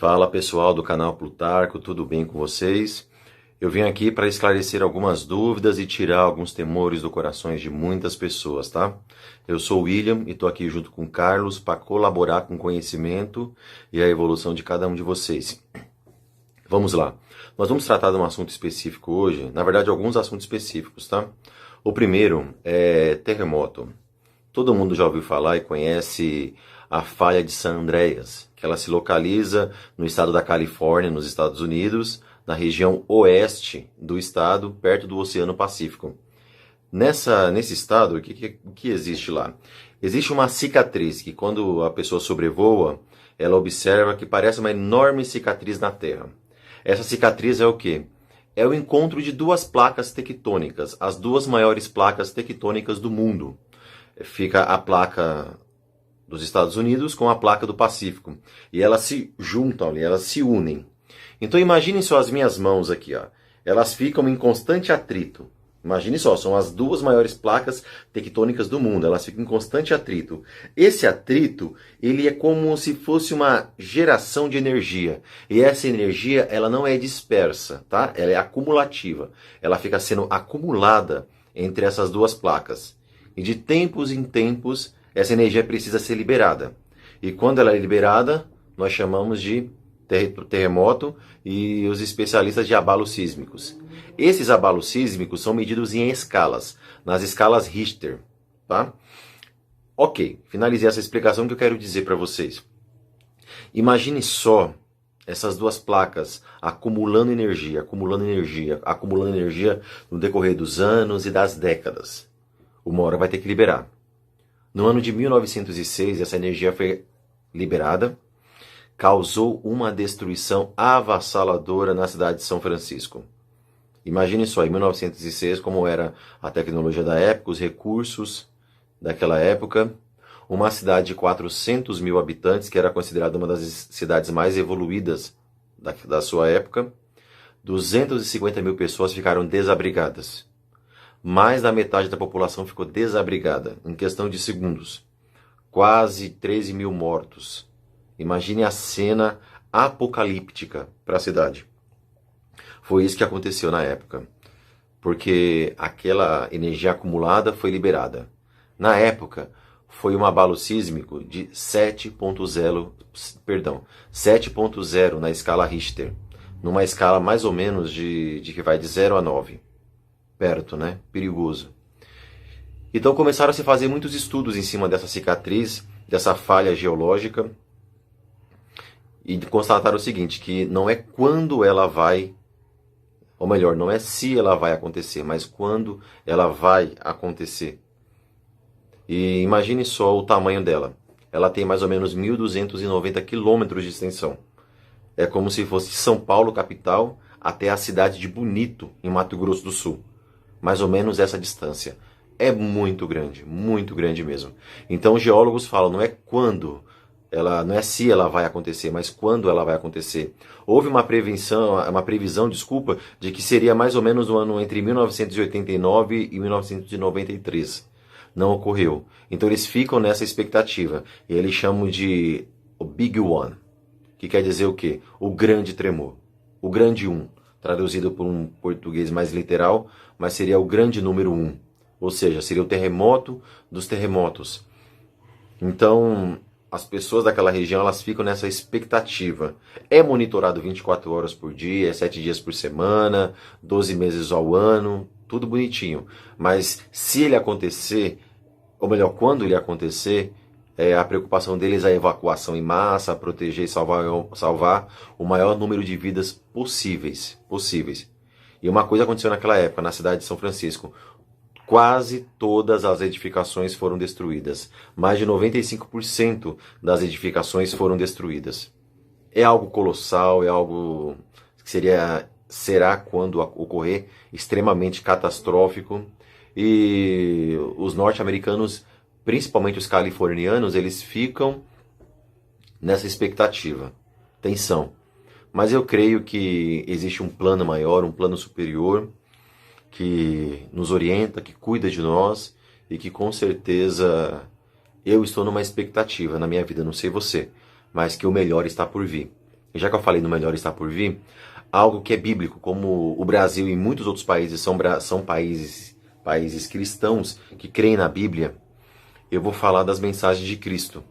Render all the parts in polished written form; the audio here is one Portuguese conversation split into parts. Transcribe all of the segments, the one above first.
Fala pessoal do canal Plutarco, tudo bem com vocês? Eu vim aqui para esclarecer algumas dúvidas e tirar alguns temores do coração de muitas pessoas, tá? Eu sou o William e estou aqui junto com o Carlos para colaborar com o conhecimento e a evolução de cada um de vocês. Vamos lá. Nós vamos tratar de um assunto específico hoje, na verdade alguns assuntos específicos, tá? O primeiro é terremoto. Todo mundo já ouviu falar e conhece a falha de San Andreas, que ela se localiza no estado da Califórnia, nos Estados Unidos, na região oeste do estado, perto do Oceano Pacífico. Nesse estado, o que existe lá? Existe uma cicatriz que, quando a pessoa sobrevoa, ela observa que parece uma enorme cicatriz na Terra. Essa cicatriz é o quê? É o encontro de duas placas tectônicas, as duas maiores placas tectônicas do mundo. Fica a placa dos Estados Unidos com a placa do Pacífico. E elas se juntam ali, elas se unem. Então imaginem só as minhas mãos aqui, ó. Elas ficam em constante atrito. Imagine só, são as duas maiores placas tectônicas do mundo, elas ficam em constante atrito. Esse atrito, ele é como se fosse uma geração de energia. E essa energia, ela não é dispersa, tá? Ela é acumulativa. Ela fica sendo acumulada entre essas duas placas. E de tempos em tempos, essa energia precisa ser liberada. E quando ela é liberada, nós chamamos de terremoto e os especialistas de abalos sísmicos. Esses abalos sísmicos são medidos em escalas, nas escalas Richter, tá? Ok, finalizei essa explicação que eu quero dizer para vocês. Imagine só essas duas placas acumulando energia no decorrer dos anos e das décadas. Uma hora vai ter que liberar. No ano de 1906, essa energia foi liberada, causou uma destruição avassaladora na cidade de São Francisco. Imagine só, em 1906, como era a tecnologia da época, os recursos daquela época. Uma cidade de 400 mil habitantes, que era considerada uma das cidades mais evoluídas da sua época. 250 mil pessoas ficaram desabrigadas. Mais da metade da população ficou desabrigada em questão de segundos. Quase 13 mil mortos. Imagine a cena apocalíptica para a cidade. Foi isso que aconteceu na época, porque aquela energia acumulada foi liberada. Na época, foi um abalo sísmico de 7.0 na escala Richter, numa escala mais ou menos de que vai de 0 a 9. Perto, né? Perigoso. Então começaram a se fazer muitos estudos em cima dessa cicatriz, dessa falha geológica, e constataram o seguinte, que não é quando ela vai, ou melhor, não é se ela vai acontecer, mas quando ela vai acontecer. E imagine só o tamanho dela. Ela tem mais ou menos 1.290 quilômetros de extensão. É como se fosse São Paulo, capital, até a cidade de Bonito, em Mato Grosso do Sul. Mais ou menos essa distância. É muito grande mesmo. Então os geólogos falam, não é quando, não é se ela vai acontecer, mas quando ela vai acontecer. Houve uma previsão, de que seria mais ou menos no ano entre 1989 e 1993. Não ocorreu. Então eles ficam nessa expectativa. E eles chamam de o Big One, que quer dizer o quê? O grande tremor. O grande 1. Traduzido por um português mais literal, mas seria o grande número 1. Ou seja, seria o terremoto dos terremotos. Então, as pessoas daquela região, elas ficam nessa expectativa. É monitorado 24 horas por dia, 7 dias por semana, 12 meses ao ano, tudo bonitinho. Mas se ele acontecer, ou melhor, quando ele acontecer, a preocupação deles é a evacuação em massa, proteger e salvar o maior número de vidas possíveis. E uma coisa aconteceu naquela época, na cidade de São Francisco. Quase todas as edificações foram destruídas. Mais de 95% das edificações foram destruídas. É algo colossal, é algo que será quando ocorrer, extremamente catastrófico. E os norte-americanos, principalmente os californianos, eles ficam nessa expectativa, tensão. Mas eu creio que existe um plano maior, um plano superior, que nos orienta, que cuida de nós e que com certeza eu estou numa expectativa na minha vida, não sei você, mas que o melhor está por vir. já que eu falei no melhor está por vir, algo que é bíblico, como o Brasil e muitos outros países são países cristãos que creem na Bíblia, eu vou falar das mensagens de Cristo.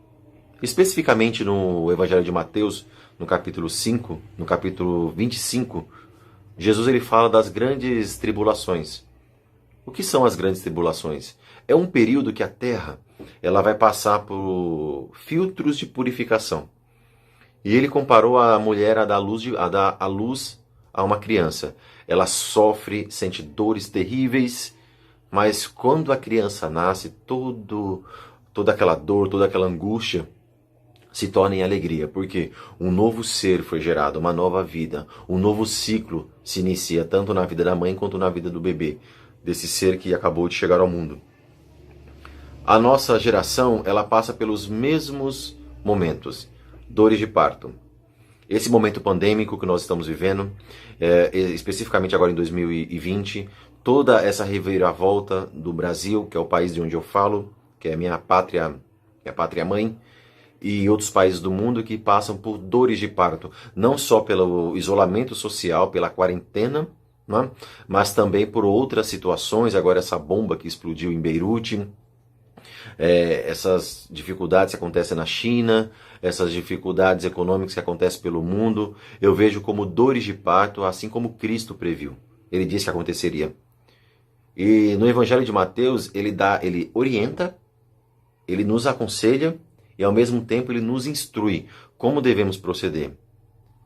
Especificamente no Evangelho de Mateus, no capítulo 5, no capítulo 25, Jesus ele fala das grandes tribulações. O que são as grandes tribulações? É um período que a Terra ela vai passar por filtros de purificação. E ele comparou a mulher a dar à luz a uma criança. Ela sofre, sente dores terríveis, mas quando a criança nasce, toda aquela dor, toda aquela angústia se torna em alegria, porque um novo ser foi gerado, uma nova vida, um novo ciclo se inicia, tanto na vida da mãe quanto na vida do bebê, desse ser que acabou de chegar ao mundo. A nossa geração, ela passa pelos mesmos momentos, dores de parto. Esse momento pandêmico que nós estamos vivendo, especificamente agora em 2020, toda essa reviravolta do Brasil, que é o país de onde eu falo, que é minha pátria mãe, e outros países do mundo que passam por dores de parto, não só pelo isolamento social, pela quarentena, né? Mas também por outras situações, agora essa bomba que explodiu em Beirute, essas dificuldades que acontecem na China, essas dificuldades econômicas que acontecem pelo mundo, eu vejo como dores de parto, assim como Cristo previu. Ele disse que aconteceria. E no Evangelho de Mateus, ele orienta, ele nos aconselha e ao mesmo tempo ele nos instrui como devemos proceder.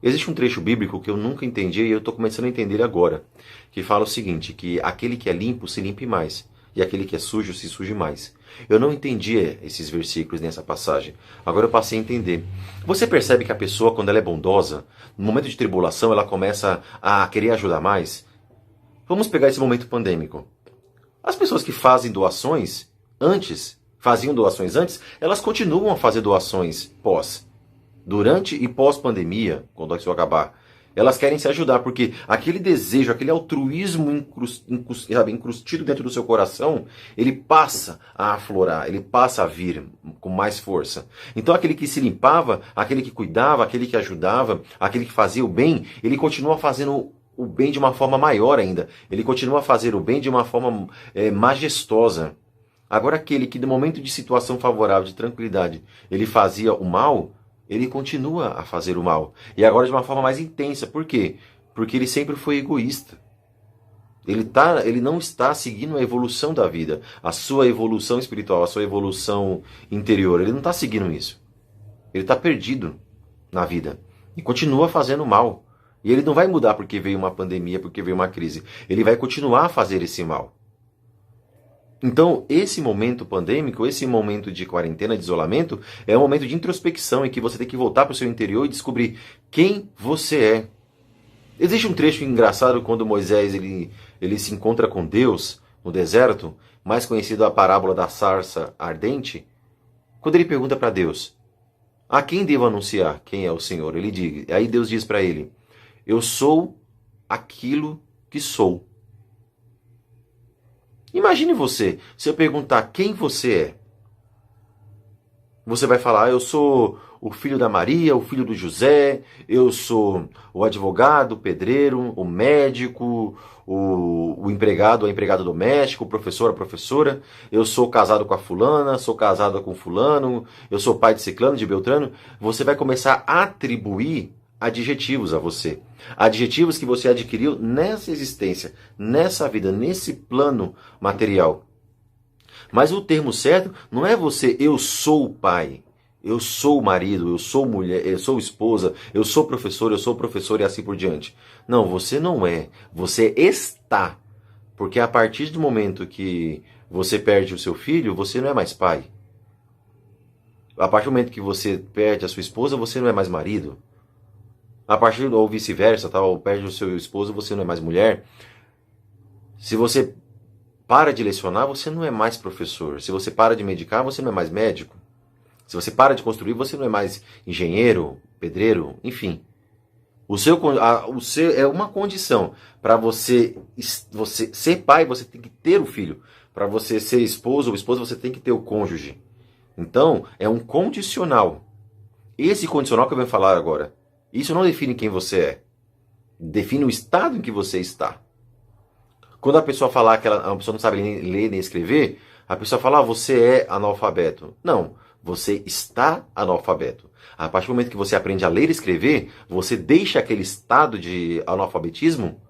Existe um trecho bíblico que eu nunca entendi e eu estou começando a entender agora, que fala o seguinte, que aquele que é limpo se limpe mais, e aquele que é sujo se suje mais. Eu não entendia esses versículos nessa passagem, agora eu passei a entender. Você percebe que a pessoa, quando ela é bondosa, no momento de tribulação, ela começa a querer ajudar mais? Vamos pegar esse momento pandêmico. As pessoas que faziam doações antes, elas continuam a fazer doações durante e pós-pandemia, quando isso acabar. Elas querem se ajudar, porque aquele desejo, aquele altruísmo incrustido dentro do seu coração, ele passa a aflorar, ele passa a vir com mais força. Então aquele que se limpava, aquele que cuidava, aquele que ajudava, aquele que fazia o bem, ele continua fazendo o bem de uma forma maior ainda. Ele continua a fazer o bem de uma forma majestosa. Agora aquele que no momento de situação favorável, de tranquilidade, ele fazia o mal, ele continua a fazer o mal. E agora de uma forma mais intensa. Por quê? Porque ele sempre foi egoísta. Ele não está seguindo a evolução da vida, a sua evolução espiritual, a sua evolução interior. Ele não está seguindo isso. Ele está perdido na vida. E continua fazendo mal. E ele não vai mudar porque veio uma pandemia, porque veio uma crise. Ele vai continuar a fazer esse mal. Então, esse momento pandêmico, esse momento de quarentena, de isolamento, é um momento de introspecção em que você tem que voltar para o seu interior e descobrir quem você é. Existe um trecho engraçado quando Moisés ele se encontra com Deus no deserto, mais conhecido a parábola da sarça ardente, quando ele pergunta para Deus, a quem devo anunciar quem é o Senhor? Aí Deus diz para ele, eu sou aquilo que sou. Imagine você, se eu perguntar quem você é. Você vai falar, eu sou o filho da Maria, o filho do José, eu sou o advogado, o pedreiro, o médico, o empregado, a empregada doméstica, o professor, a professora, eu sou casado com a fulana, sou casado com fulano, eu sou pai de ciclano, de beltrano. Você vai começar a atribuir adjetivos a você. Adjetivos que você adquiriu nessa existência, nessa vida, nesse plano material. Mas o termo certo não é você, eu sou o pai, eu sou o marido, eu sou mulher, eu sou esposa, eu sou professor, eu sou professor e assim por diante. Não, você não é. Você está. Porque a partir do momento que você perde o seu filho, você não é mais pai. A partir do momento que você perde a sua esposa, você não é mais marido. A partir ou vice-versa, tá? Ou perde o seu esposo, você não é mais mulher. Se você para de lecionar, você não é mais professor. Se você para de medicar, você não é mais médico. Se você para de construir, você não é mais engenheiro, pedreiro, enfim. O seu é uma condição. Para você ser pai, você tem que ter o filho. Para você ser esposo ou esposa, você tem que ter o cônjuge. Então, é um condicional. Esse condicional que eu venho falar agora, Isso não define quem você é. Define o estado em que você está. Quando a pessoa falar que a pessoa não sabe ler nem escrever, a pessoa fala, você é analfabeto. Não, você está analfabeto. A partir do momento que você aprende a ler e escrever, você deixa aquele estado de analfabetismo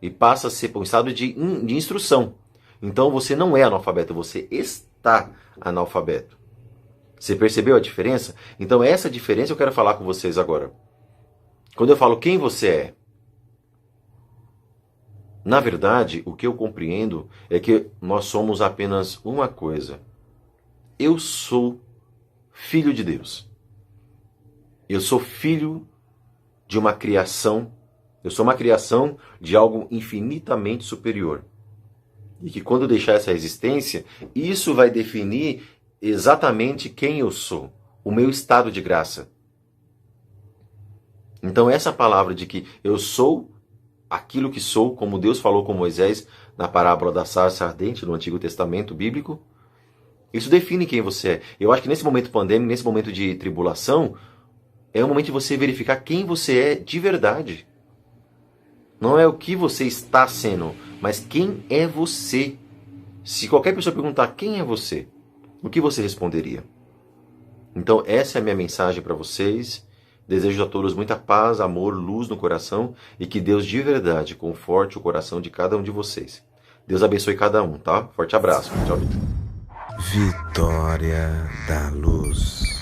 e passa a ser um estado de instrução. Então você não é analfabeto, você está analfabeto. Você percebeu a diferença? Então essa diferença eu quero falar com vocês agora. Quando eu falo quem você é, na verdade, o que eu compreendo é que nós somos apenas uma coisa. Eu sou filho de Deus. Eu sou filho de uma criação. Eu sou uma criação de algo infinitamente superior. E que quando eu deixar essa existência, isso vai definir exatamente quem eu sou. O meu estado de graça. Então essa palavra de que eu sou aquilo que sou, como Deus falou com Moisés na parábola da sarça ardente no Antigo Testamento bíblico, isso define quem você é. Eu acho que nesse momento pandêmico, nesse momento de tribulação, é o momento de você verificar quem você é de verdade. Não é o que você está sendo, mas quem é você. Se qualquer pessoa perguntar quem é você, o que você responderia? Então essa é a minha mensagem para vocês. Desejo a todos muita paz, amor, luz no coração e que Deus de verdade conforte o coração de cada um de vocês. Deus abençoe cada um, tá? Forte abraço. Tchau. Vitória da Luz.